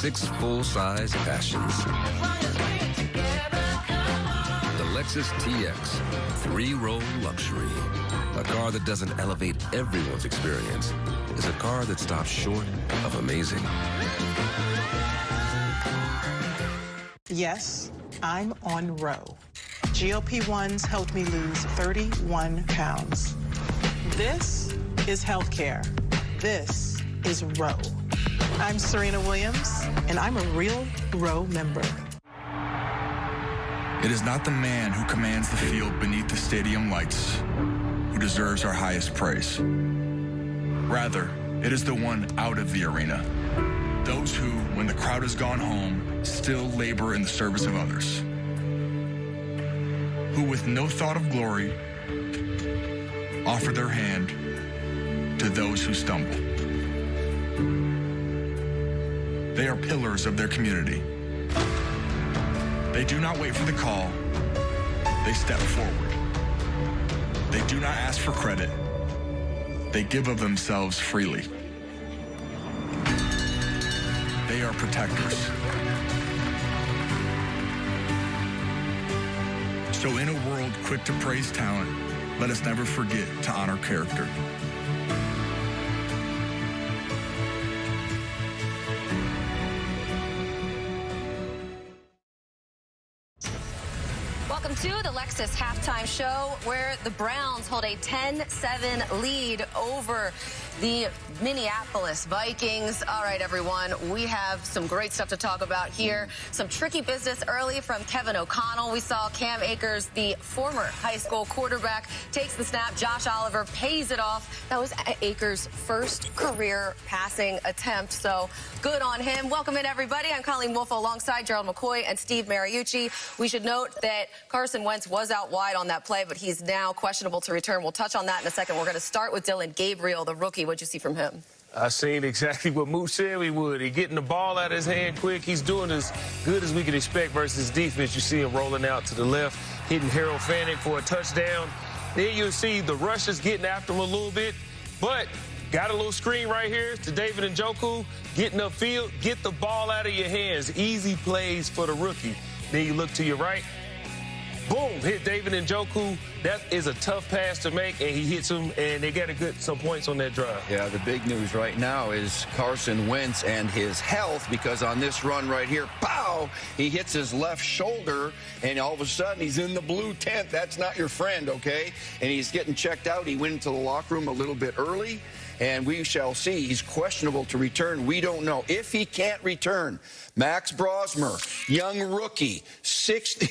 6 full-size Passions. The Lexus TX, 3-row luxury. A car that doesn't elevate everyone's experience is a car that stops short of amazing. Yes, I'm on Row. GLP-1s helped me lose 31 pounds. This is healthcare. This is Row. I'm Serena Williams, and I'm a real Row member. It is not the man who commands the field beneath the stadium lights who deserves our highest praise. Rather, it is the one out of the arena. Those who, when the crowd has gone home, still labor in the service of others. Who, with no thought of glory, offer their hand to those who stumble. They are pillars of their community. They do not wait for the call. They step forward. They do not ask for credit. They give of themselves freely. They are protectors. So in a world quick to praise talent, let us never forget to honor character. Welcome to the Lexus halftime show, where the Browns hold a 10-7 lead over the Minneapolis Vikings. All right, everyone, we have some great stuff to talk about here. Some tricky business early from Kevin O'Connell. We saw Cam Akers, the former high school quarterback, takes the snap. Josh Oliver pays it off. That was Akers' first career passing attempt, so good on him. Welcome in, everybody. I'm Colleen Wolfe alongside Gerald McCoy and Steve Mariucci. We should note that Carson Wentz was out wide on that play, but he's now questionable to return. We'll touch on that in a second. We're going to start with Dylan Gabriel, the rookie. What'd you see from him? I seen exactly what Moose said we would. He's getting the ball out of his hand quick. He's doing as good as we could expect versus defense. You see him rolling out to the left, hitting Harold Fanning for a touchdown. Then you'll see the rushers getting after him a little bit, but got a little screen right here to David Njoku, getting upfield, get the ball out of your hands. Easy plays for the rookie. Then you look to your right, boom, hit David Njoku. That is a tough pass to make, and he hits him, and they got some points on that drive. Yeah, the big news right now is Carson Wentz and his health, because on this run right here, pow, he hits his left shoulder, and all of a sudden he's in the blue tent. That's not your friend, okay? And he's getting checked out. He went into the locker room a little bit early, and we shall see. He's questionable to return. We don't know. If he can't return, Max Brosmer, young rookie,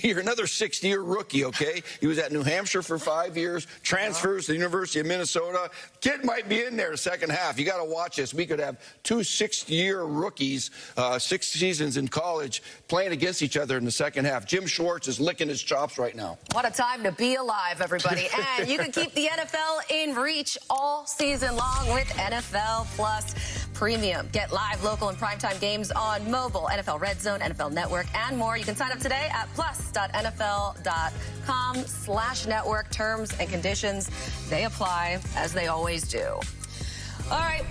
another 60-year rookie, okay? He was at New Hampshire for 5 years, transfers to the University of Minnesota. Kid might be in there second half. You got to watch this. We could have 2 6-year rookies, 6 seasons in college, playing against each other in the second half. Jim Schwartz is licking his chops right now. What a time to be alive, everybody. And you can keep the NFL in reach all season long with NFL Plus Premium. Get live, local, and primetime games on mobile, NFL Red Zone, NFL Network, and more. You can sign up today at plus.nfl.com/network. Terms and conditions, they apply as they always do. All right,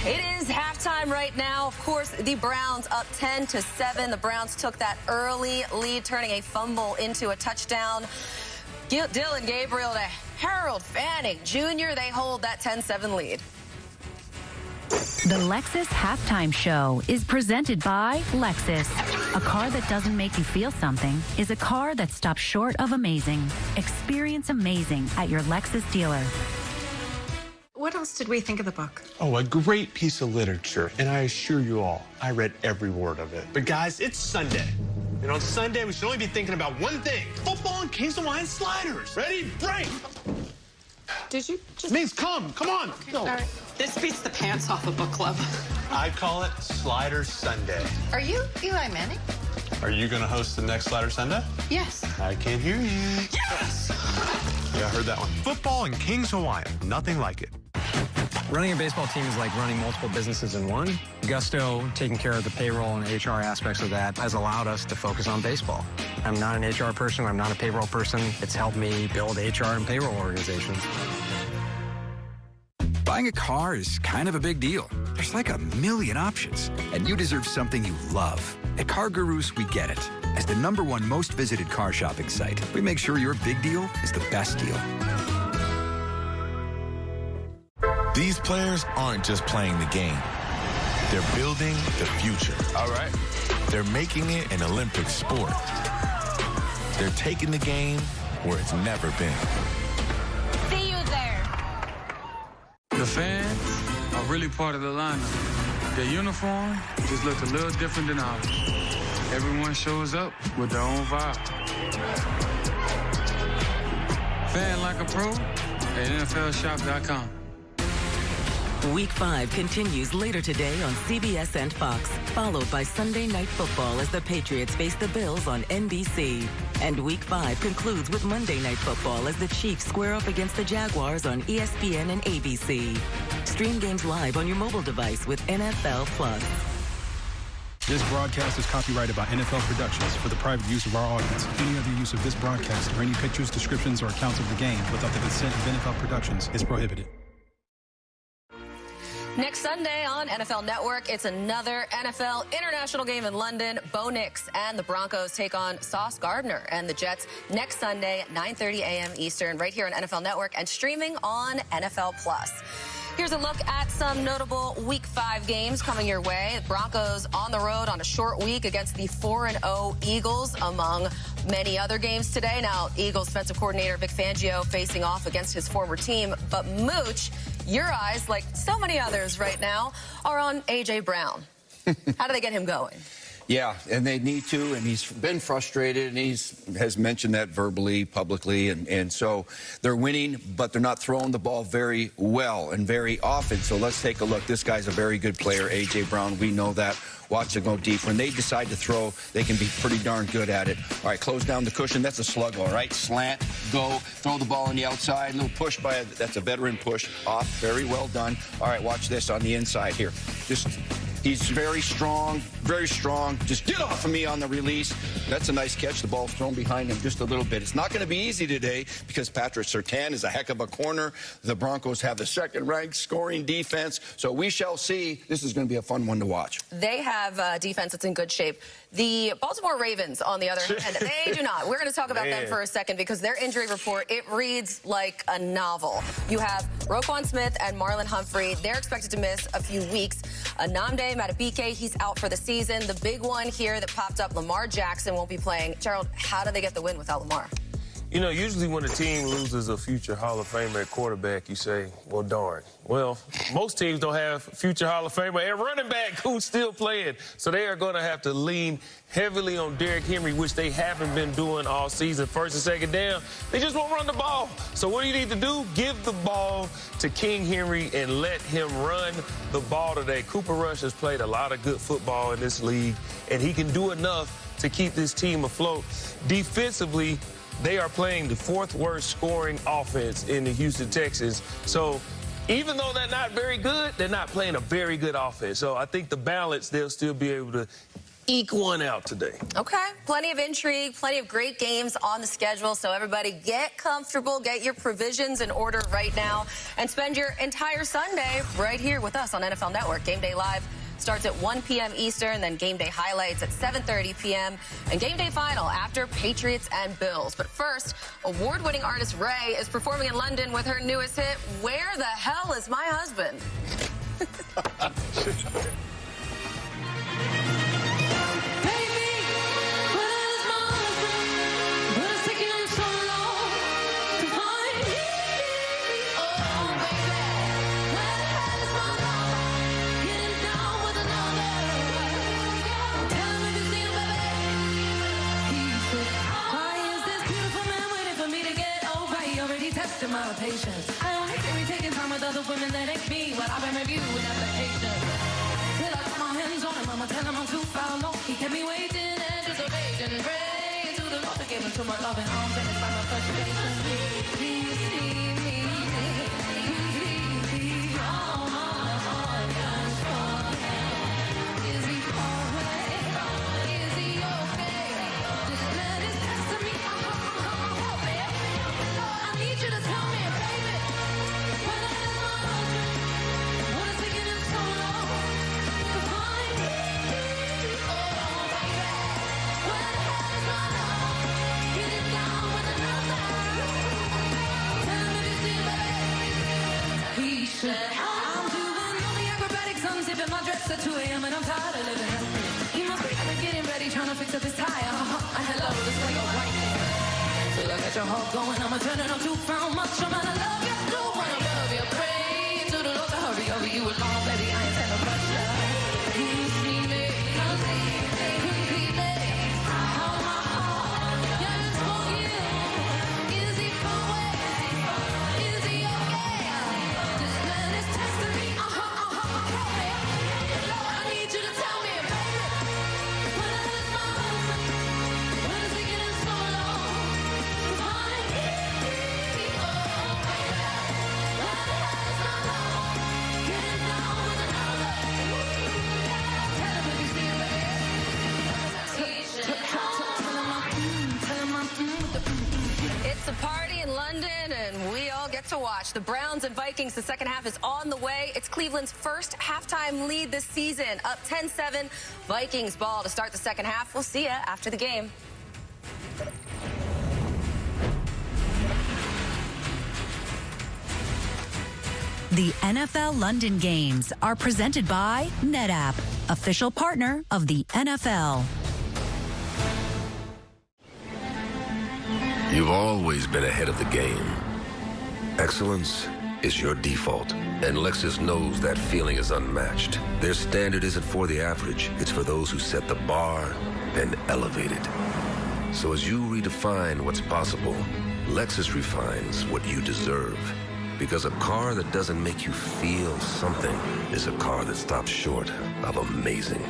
it is halftime right now. Of course, the Browns up 10-7. The Browns took that early lead, turning a fumble into a touchdown. Dylan Gabriel to Harold Fanning Jr. They hold that 10-7 lead. The Lexus Halftime Show is presented by Lexus. A car that doesn't make you feel something is a car that stops short of amazing. Experience amazing at your Lexus dealer. What else did we think of the book? Oh, a great piece of literature, and I assure you all, I read every word of it. But guys, it's Sunday. And on Sunday, we should only be thinking about one thing: football and Kings Hawaiian sliders. Ready? Break! Did you just... Mace, come on. Okay, all right. This beats the pants off a book club. I call it Slider Sunday. Are you Eli Manning? Are you going to host the next Slider Sunday? Yes. I can't hear you. Yes! Yeah, I heard that one. Football and Kings Hawaiian. Nothing like it. Running a baseball team is like running multiple businesses in one. Gusto, taking care of the payroll and HR aspects of that, has allowed us to focus on baseball. I'm not an HR person. I'm not a payroll person. It's helped me build HR and payroll organizations. Buying a car is kind of a big deal. There's like a million options, and you deserve something you love. At Car Gurus, we get it. As the #1 most visited car shopping site, we make sure your big deal is the best deal. These players aren't just playing the game. They're building the future. All right. They're making it an Olympic sport. They're taking the game where it's never been. See you there. The fans are really part of the lineup. Their uniform just looked a little different than ours. Everyone shows up with their own vibe. Fan like a pro at NFLshop.com. Week 5 continues later today on CBS and Fox, followed by Sunday Night Football as the Patriots face the Bills on NBC. And Week 5 concludes with Monday Night Football as the Chiefs square up against the Jaguars on ESPN and ABC. Stream games live on your mobile device with NFL Plus. This broadcast is copyrighted by NFL Productions for the private use of our audience. Any other use of this broadcast or any pictures, descriptions, or accounts of the game without the consent of NFL Productions is prohibited. Next Sunday on NFL Network, it's another NFL international game in London. Bo Nix and the Broncos take on Sauce Gardner and the Jets next Sunday, 9:30 a.m. Eastern, right here on NFL Network and streaming on NFL Plus. Here's a look at some notable Week 5 games coming your way. The Broncos on the road on a short week against the 4-0 Eagles, among many other games today. Now, Eagles defensive coordinator Vic Fangio facing off against his former team. But Mooch, your eyes, like so many others right now, are on A.J. Brown. How do they get him going? Yeah, and they need to, and he's been frustrated, and he has mentioned that verbally, publicly, and so they're winning, but they're not throwing the ball very well and very often. So let's take a look. This guy's a very good player, A.J. Brown. We know that. Watch it go deep. When they decide to throw, they can be pretty darn good at it. All right, close down the cushion. That's a slug, all right? Slant, go, throw the ball on the outside. A little push that's a veteran push off. Very well done. All right, watch this on the inside here. He's very strong, very strong. Just get off of me on the release. That's a nice catch. The ball's thrown behind him just a little bit. It's not going to be easy today because Patrick Surtain is a heck of a corner. The Broncos have the second-ranked scoring defense. So we shall see. This is going to be a fun one to watch. They have a defense that's in good shape. The Baltimore Ravens, on the other hand, they do not. We're going to talk about them for a second because their injury report, it reads like a novel. You have Roquan Smith and Marlon Humphrey. They're expected to miss a few weeks. Nnamdi Madubuike, he's out for the season. The big one here that popped up, Lamar Jackson won't be playing. Gerald, how do they get the win without Lamar? You know, usually when a team loses a future Hall of Famer at quarterback, you say, well, darn. Well, most teams don't have future Hall of Famer and running back who's still playing. So they are going to have to lean heavily on Derrick Henry, which they haven't been doing all season. First and second down, they just won't run the ball. So what do you need to do? Give the ball to King Henry and let him run the ball today. Cooper Rush has played a lot of good football in this league, and he can do enough to keep this team afloat. Defensively, they are playing the 4th worst scoring offense in the Houston Texans. So even though they're not very good, they're not playing a very good offense. So I think the balance, they'll still be able to eke one out today. Okay, plenty of intrigue, plenty of great games on the schedule. So everybody get comfortable, get your provisions in order right now, and spend your entire Sunday right here with us on NFL Network. Game Day Live starts at 1 p.m. Eastern, then Game Day highlights at 7:30 p.m. and Game Day final after Patriots and Bills. But first, award-winning artist Ray is performing in London with her newest hit, Where the Hell is My Husband? My patience. I only carry taking time with other women that ain't me, but I've been reviewed with applications. Till I got my hands on him, I'ma tell him I'm too far long. He kept me waiting, anticipation, praying to the Lord to give him to my loving arms and it's my frustration. Please see me, please, all my heart yearns for him. Is he alright? Is he okay? Just let his destiny, I need you to tell me, baby, where the hell is my husband? trying to fix up his tire. Hello, this way you're right there. Till I got your heart going, I'ma turn it on 2 pound much. I'm gonna love you, do wanna love you. Pray to the Lord to hurry over you along, baby. I ain't trying to rush ya. You see me, completely. Yeah, it's for you. Is he for way? Is he okay? This man is testing me. I need you to tell me, baby. When I lose my husband, when is he getting so low? It's a party in London, and we all get to watch. The Browns and Vikings, the second half is on the way. It's Cleveland's first halftime lead this season, up 10-7. Vikings ball to start the second half. We'll see you after the game. The NFL London Games are presented by NetApp, official partner of the NFL. You've always been ahead of the game. Excellence is your default, and Lexus knows that feeling is unmatched. Their standard isn't for the average, it's for those who set the bar and elevate it. So as you redefine what's possible, Lexus refines what you deserve. Because a car that doesn't make you feel something is a car that stops short of amazing.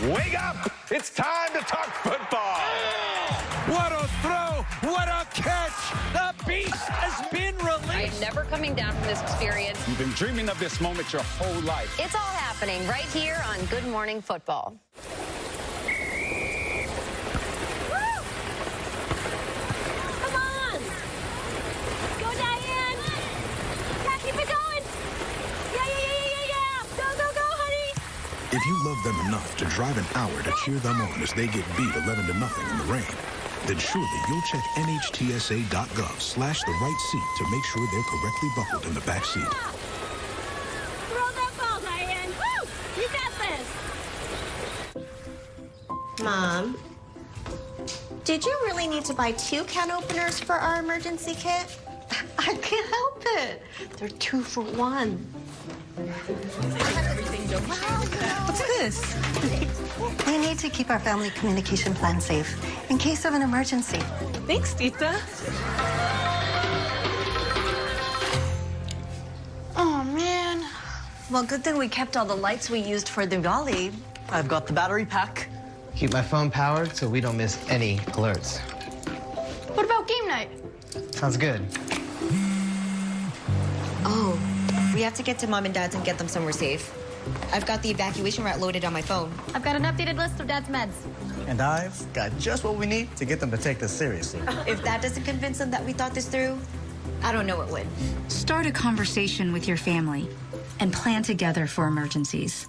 Wake up! It's time to talk football! What a throw! What a catch! The beast has been released! I'm never coming down from this experience. You've been dreaming of this moment your whole life. It's all happening right here on Good Morning Football. If you love them enough to drive an hour to cheer them on as they get beat 11-0 in the rain, then surely you'll check NHTSA.gov/the right seat to make sure they're correctly buckled in the back seat. Throw that ball, Diane. Woo! You got this. Mom, did you really need to buy 2 can openers for our emergency kit? I can't help it. They're 2 for 1. What's this? We need to keep our family communication plan safe in case of an emergency. Thanks, Tita. Oh, man. Well, good thing we kept all the lights we used for Diwali. I've got the battery pack. Keep my phone powered so we don't miss any alerts. What about game night? Sounds good. Oh, we have to get to Mom and Dad's and get them somewhere safe. I've got the evacuation route loaded on my phone. I've got an updated list of Dad's meds. And I've got just what we need to get them to take this seriously. If that doesn't convince them that we thought this through, I don't know what would. Start a conversation with your family and plan together for emergencies.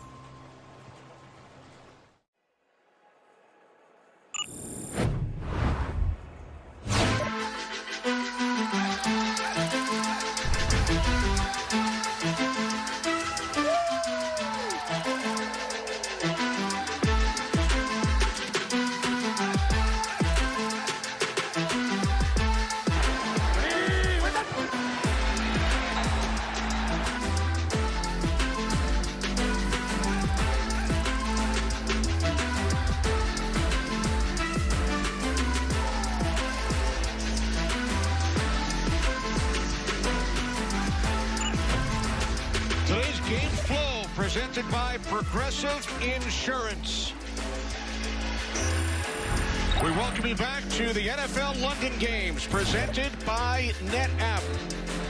Presented by Progressive Insurance. We welcome you back to the NFL London Games, presented by NetApp.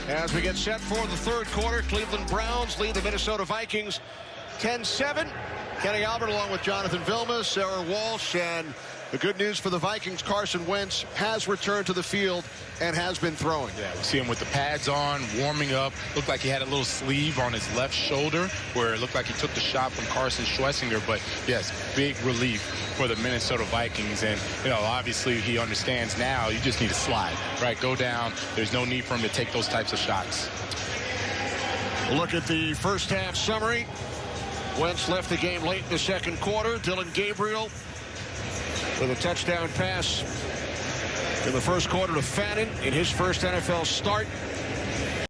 As we get set for the third quarter, Cleveland Browns lead the Minnesota Vikings 10-7. Kenny Albert along with Jonathan Vilma, Sarah Walsh, and the good news for the Vikings, Carson Wentz has returned to the field and has been throwing. Yeah, we see him with the pads on, warming up. Looked like he had a little sleeve on his left shoulder where it looked like he took the shot from Carson Schlesinger. But, yes, big relief for the Minnesota Vikings. And, you know, obviously he understands now you just need to slide, right? Go down. There's no need for him to take those types of shots. Look at the first half summary. Wentz left the game late in the second quarter. Dylan Gabriel with a touchdown pass in the first quarter to Fannin in his first NFL start.